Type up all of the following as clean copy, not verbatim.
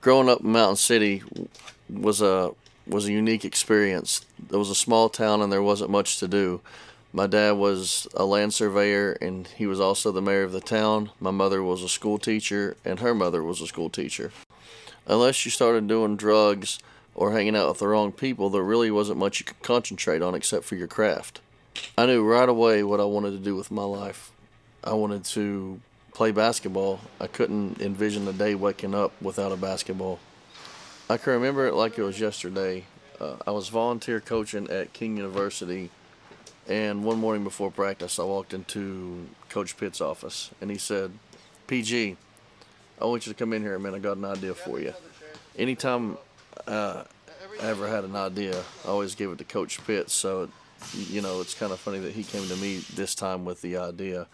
Growing up in Mountain City was a unique experience. It was a small town and there wasn't much to do. My dad was a land surveyor and he was also the mayor of the town. My mother was a school teacher and her mother was a school teacher. Unless you started doing drugs or hanging out with the wrong people, there really wasn't much you could concentrate on except for your craft. I knew right away what I wanted to do with my life. I wanted to play basketball. I couldn't envision a day waking up without a basketball. I can remember it like it was yesterday. I was volunteer coaching at King University, and one morning before practice, I walked into Coach Pitt's office, and he said, "PG, I want you to come in here, man. I got an idea for you." Anytime I ever had an idea, I always gave it to Coach Pitt. So, it's kind of funny that he came to me this time with the idea.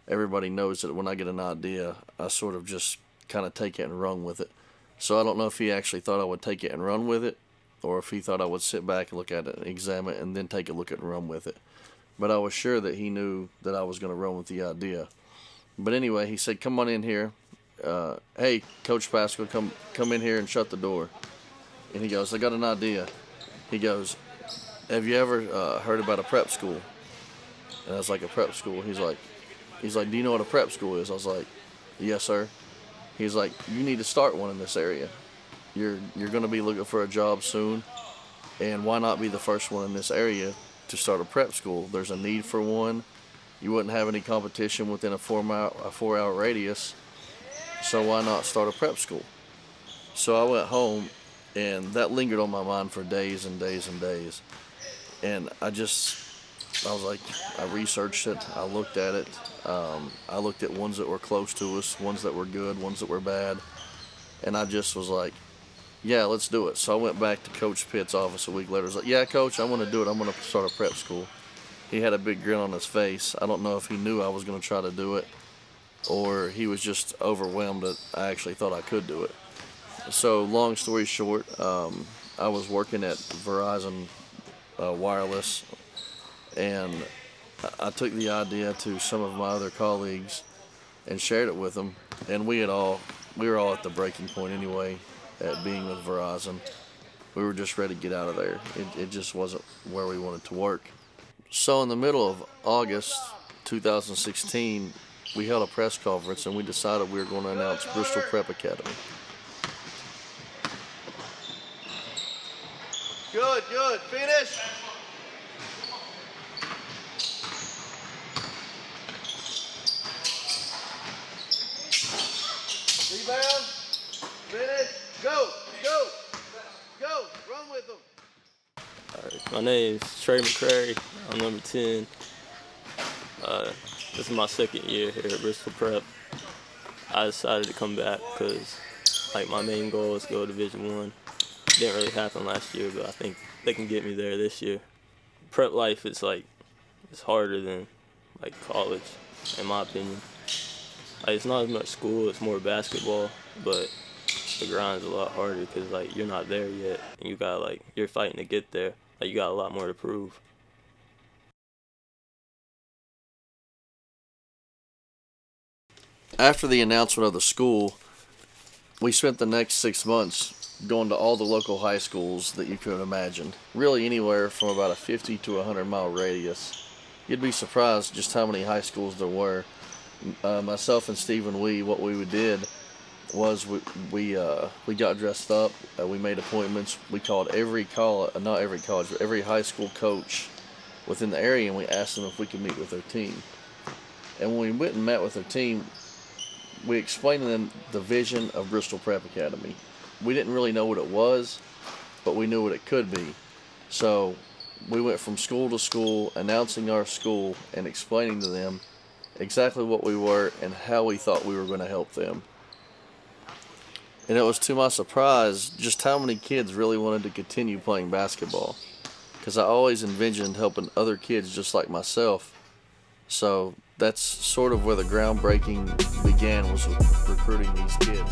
Everybody knows that when I get an idea, I sort of just kind of take it and run with it. So I don't know if he actually thought I would take it and run with it, or if he thought I would sit back and look at it and examine it and then take a look at it and run with it. But I was sure that he knew that I was going to run with the idea. But anyway, he said, "Come on in here. Hey, Coach Pascal, come in here and shut the door." And he goes, "I got an idea." He goes, "Have you ever heard about a prep school?" And I was like, "A prep school?" He's like, "Do you know what a prep school is?" I was like, "Yes, sir." He's like, "You need to start one in this area. You're going to be looking for a job soon, and why not be the first one in this area to start a prep school? There's a need for one. You wouldn't have any competition within a 4-hour radius, so why not start a prep school?" So I went home, and that lingered on my mind for days and days and days. And I was like, I researched it, I looked at it, I looked at ones that were close to us, ones that were good, ones that were bad, and I just was like, yeah, let's do it. So I went back to Coach Pitt's office a week later. I was like, "Yeah, Coach, I'm going to do it. I'm going to start a prep school." He had a big grin on his face. I don't know if he knew I was going to try to do it, or he was just overwhelmed that I actually thought I could do it. So long story short, I was working at Verizon Wireless, and I took the idea to some of my other colleagues and shared it with them, and we were all at the breaking point anyway at being with Verizon. We were just ready to get out of there. It just wasn't where we wanted to work. So in the middle of August 2016, we held a press conference and we decided we were going to announce Bristol Prep Academy. Good. Finish. Rebound. Finish. Go. Run with them. My name is Trey McCrary. I'm number 10. This is my second year here at Bristol Prep. I decided to come back because my main goal is to go to Division I. Didn't really happen last year, but I think they can get me there this year. Prep life is it's harder than college, in my opinion. It's not as much school, it's more basketball, but the grind's a lot harder because you're not there yet, and you got you're fighting to get there. You got a lot more to prove. After the announcement of the school, we spent the next 6 months going to all the local high schools that you could imagine. Really anywhere from about a 50 to 100-mile radius. You'd be surprised just how many high schools there were. Myself and Stephen, what we did was we got dressed up. We made appointments. We called every high school coach within the area, and we asked them if we could meet with their team. And when we went and met with their team, we explained to them the vision of Bristol Prep Academy. We didn't really know what it was, but we knew what it could be. So we went from school to school, announcing our school and explaining to them exactly what we were and how we thought we were going to help them. And it was to my surprise just how many kids really wanted to continue playing basketball, because I always envisioned helping other kids just like myself. So that's sort of where the groundbreaking began, was with recruiting these kids.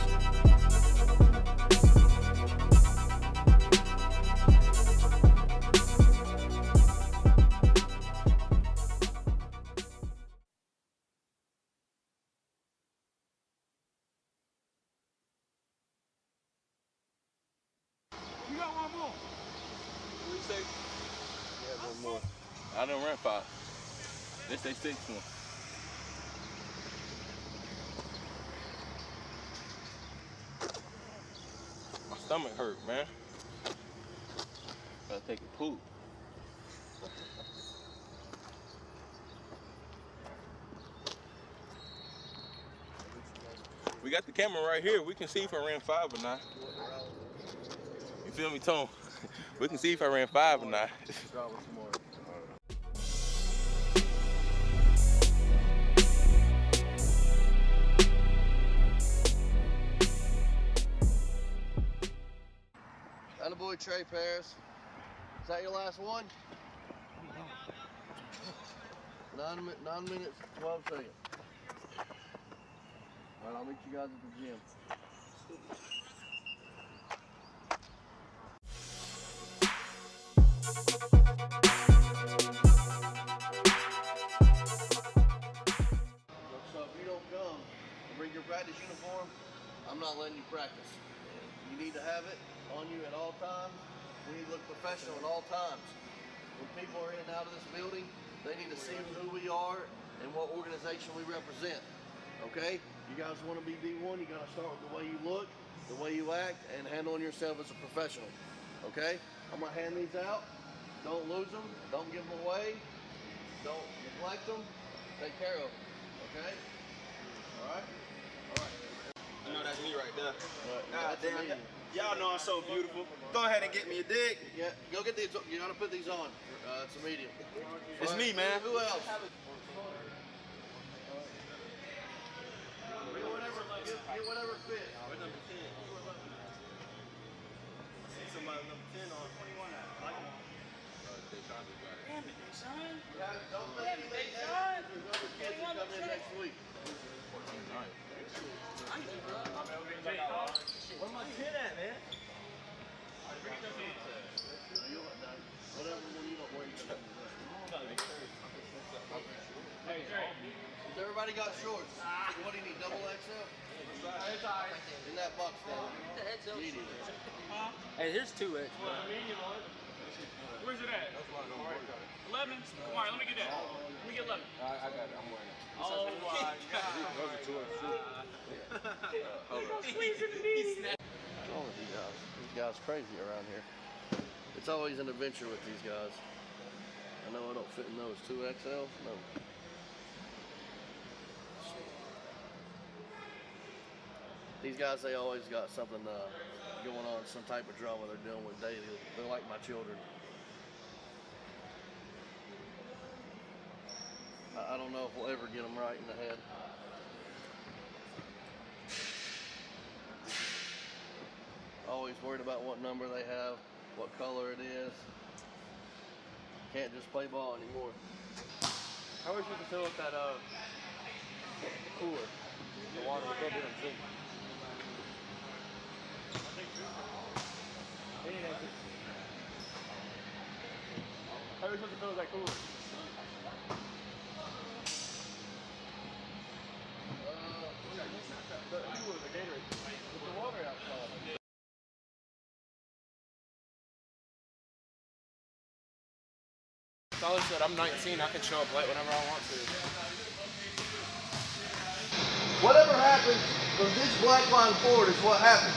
What do you say? Yeah, one more. I done ran 5. This they 6th one. My stomach hurt, man. Gotta take a poop. We got the camera right here. We can see if I ran 5 or not. You feel me, Tone? We can see if I ran 5 or not. Attaboy, Trey Paris. Is that your last one? 9 minutes, 12 seconds. All right, I'll meet you guys at the gym. So if you don't come and bring your practice uniform, I'm not letting you practice. You need to have it on you at all times. We need to look professional at all times. When people are in and out of this building, they need to see who we are and what organization we represent. Okay? You guys want to be D1, you got to start with the way you look, the way you act, and handling yourself as a professional. Okay? I'm going to hand these out. Don't lose them. Don't give them away. Don't neglect them. Take care of them. Okay? All right? All right. I know that's me right there. God damn. Y'all know I'm so beautiful. Go ahead and get me a dig. Yeah, go get these. You gotta put these on. It's a medium. It's me, man. Who else? Get whatever fits. We're number 10. See somebody number 10 on 21. Like them. Damn it, son. Don't let anything happen. There's other kids that come in next week. Where my 10 at, man? Whatever one you don't wear, you can Has everybody got shorts? What do you need? Double XL? In that box down. Medium. Hey, here's 2X. Where's it at? 11? Come on, let me get that. Let me get 11. I got it. I'm wearing it. Oh my God. Those are 2 What's wrong with you guys? These guys crazy around here. It's always an adventure with these guys. I know I don't fit in those 2XLs. No. These guys, they always got something going on, some type of drama they're dealing with daily. They're like my children. I don't know if we'll ever get them right in the head. Always worried about what number they have, what color it is. Can't just play ball anymore. How are we supposed to fill up that cooler? The water will go there and drink. How are we supposed to fill up that cooler? The cooler, the Gatorade. With the water outside. Tyler said I'm 19. I can show up late whenever I want to. Whatever happens from this black line forward is what happens.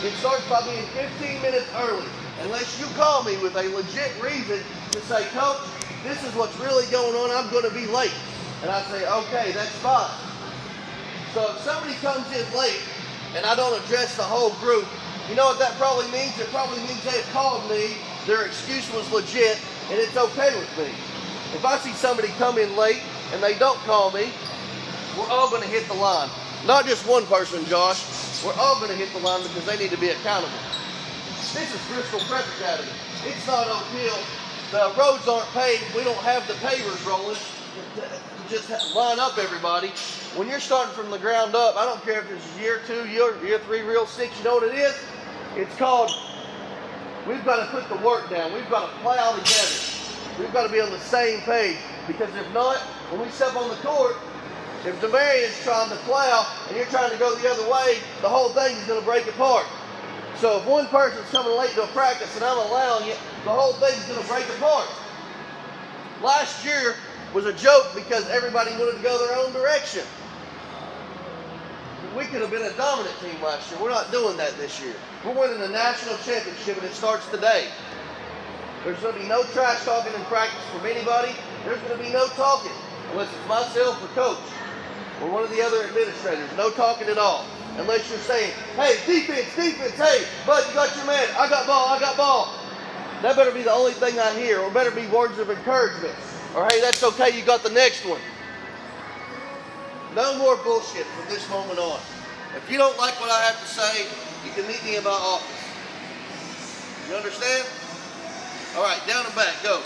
It starts by being 15 minutes early. Unless you call me with a legit reason to say, Coach, this is what's really going on, I'm going to be late. And I say, okay, that's fine. So if somebody comes in late and I don't address the whole group, you know what that probably means? It probably means they have called me, their excuse was legit, and it's okay with me. If I see somebody come in late and they don't call me, we're all going to hit the line. Not just one person, Josh. We're all going to hit the line because they need to be accountable. This is Bristol Prep Academy. It's not Oak Hill. The roads aren't paved. We don't have the pavers rolling to just line up everybody. When you're starting from the ground up, I don't care if it's year 2, year 3, real 6, you know what it is? It's called, we've got to put the work down. We've got to plow together. We've got to be on the same page, because if not, when we step on the court, if Demarion's trying to plow and you're trying to go the other way, the whole thing is going to break apart. So if one person's coming late to a practice and I'm allowing it, the whole thing's going to break apart. Last year was a joke because everybody wanted to go their own direction. We could have been a dominant team last year. We're not doing that this year. We're winning the national championship, and it starts today. There's going to be no trash talking in practice from anybody. There's going to be no talking, unless it's myself or coach or one of the other administrators. No talking at all, unless you're saying, hey, defense, hey, bud, you got your man. I got ball. That better be the only thing I hear, or better be words of encouragement. Or, hey, that's okay, you got the next one. No more bullshit from this moment on. If you don't like what I have to say, you can meet me in my office. You understand? All right, down and back, go.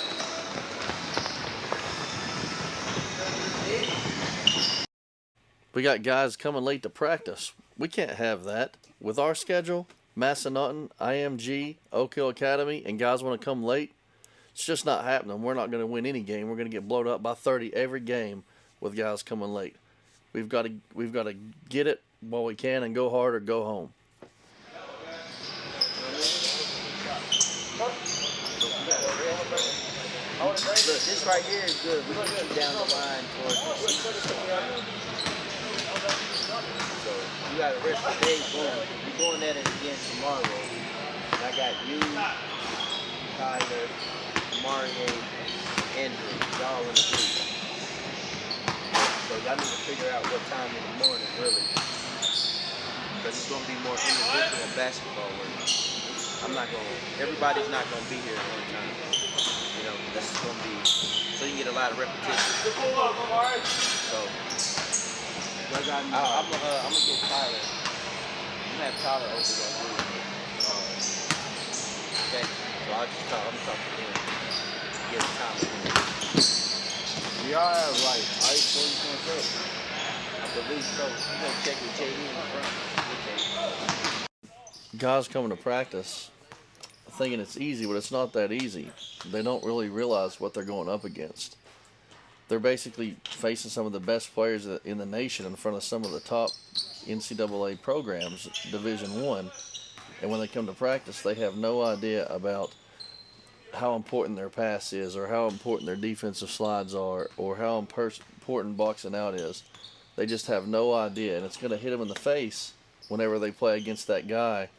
We got guys coming late to practice. We can't have that. With our schedule, Massanutten, IMG, Oak Hill Academy, and guys want to come late, it's just not happening. We're not going to win any game. We're going to get blown up by 30 every game with guys coming late. We've got to get it while we can and go hard or go home. Look, this right here is good. We're going to keep down the line towards the season. So you got the rest of the day going. We're going at it again tomorrow. And I got you, Tyler, Mario, Andrew, y'all in the group. So y'all need to figure out what time in the morning, really. Because it's going to be more individual basketball work. Everybody's not going to be here at one time. You know, this is going to be, so you can get a lot of repetition. So, I'm going to get Tyler. I'm going to have Tyler over your group. Okay? So I'm going to talk to him. Get the time with him. We all have like ice 40 points up. I believe so. You're going to check with JD in the front. Okay. Guys coming to practice thinking it's easy, but it's not that easy. They don't really realize what they're going up against. They're basically facing some of the best players in the nation in front of some of the top NCAA programs, Division I. And when they come to practice, they have no idea about how important their pass is, or how important their defensive slides are, or how important boxing out is. They just have no idea, and it's going to hit them in the face whenever they play against that guy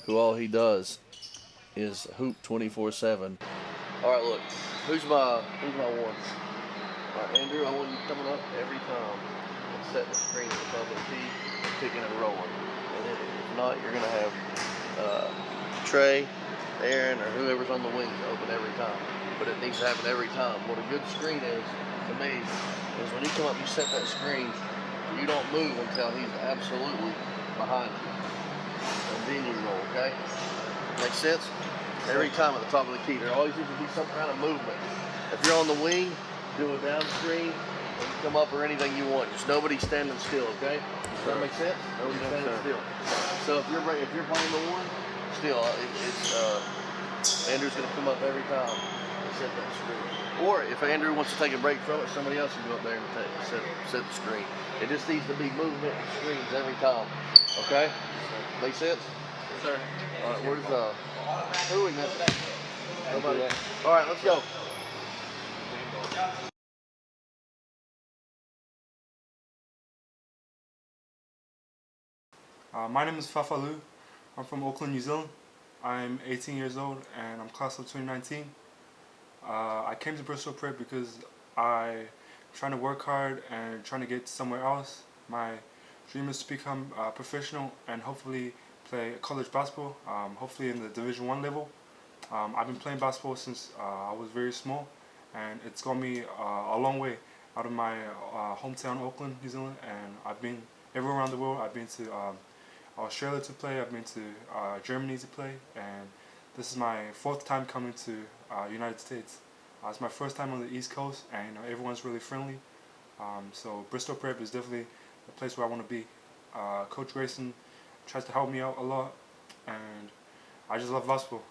who all he does is hoop 24/7. All right, look, who's my one? All right, Andrew, I want you coming up every time and setting the screen at the top of the tee and picking and rolling. And then if not, you're going to have Trey, Aaron, or whoever's on the wings open every time. But it needs to happen every time. What a good screen is, to me, is when you come up, you set that screen, you don't move until he's absolutely behind you. And then you roll, okay? Make sense? Every time at the top of the key, there always needs to be some kind of movement. If you're on the wing, do a down screen, or you come up or anything you want. Just nobody standing still, okay? Does that make sense? Nobody standing still. So if you're playing the one, still, Andrew's going to come up every time and set that screen. Or if Andrew wants to take a break from it, somebody else can go up there and set the screen. It just needs to be movement and screens every time. Okay? Make sense? Yes, sir. All right, where's who are we missing? Nobody. All right, let's go. My name is Fafalu. I'm from Auckland, New Zealand. I'm 18 years old and I'm class of 2019. I came to Bristol Prep because I'm trying to work hard and trying to get somewhere else. My dream is to become a professional and hopefully play college basketball, hopefully in the Division I level. I've been playing basketball since I was very small, and it's got me a long way out of my hometown, Auckland, New Zealand, and I've been everywhere around the world. I've been to Australia to play, I've been to Germany to play, and this is my 4th time coming to United States. It's my first time on the East Coast, and everyone's really friendly. So Bristol Prep is definitely the place where I want to be. Coach Grayson tries to help me out a lot, and I just love basketball.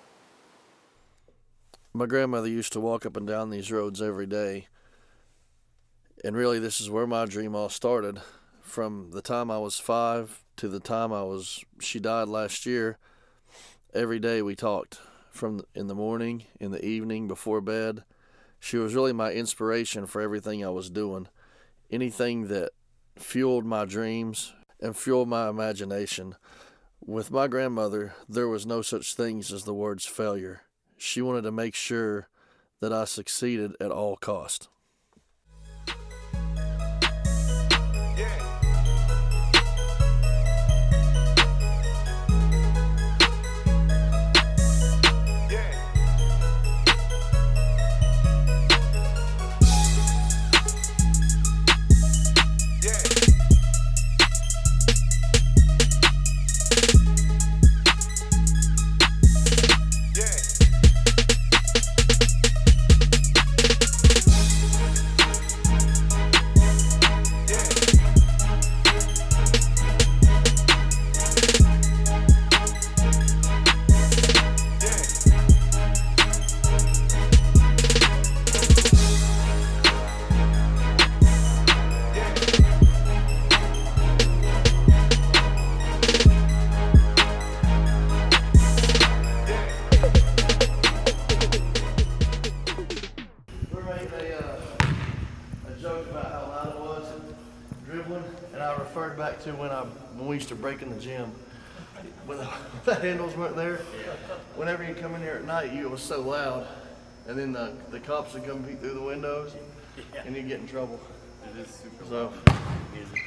My grandmother used to walk up and down these roads every day, and really this is where my dream all started. From the time I was 5 to the time she died last year, every day we talked, in the morning, in the evening, before bed. She was really my inspiration for everything I was doing. Anything that fueled my dreams and fueled my imagination. With my grandmother, there was no such things as the words failure. She wanted to make sure that I succeeded at all cost. And I referred back to when we used to break in the gym. When the handles weren't there, whenever you come in here at night, it was so loud. And then the cops would come peek through the windows, and you'd get in trouble. It is super So, busy.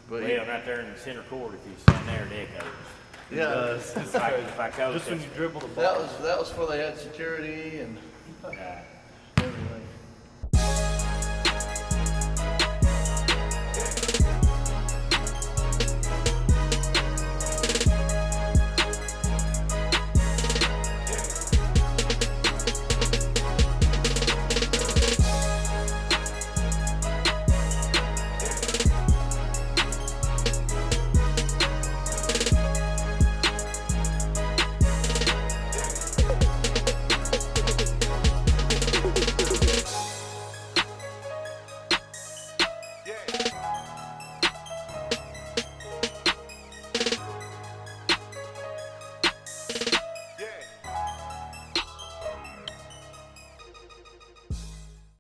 but Well, yeah, right there in the center court, if you stand there, it echoes. yeah, It's like if I coach, Just when you dribble the ball. that was before they had security and yeah.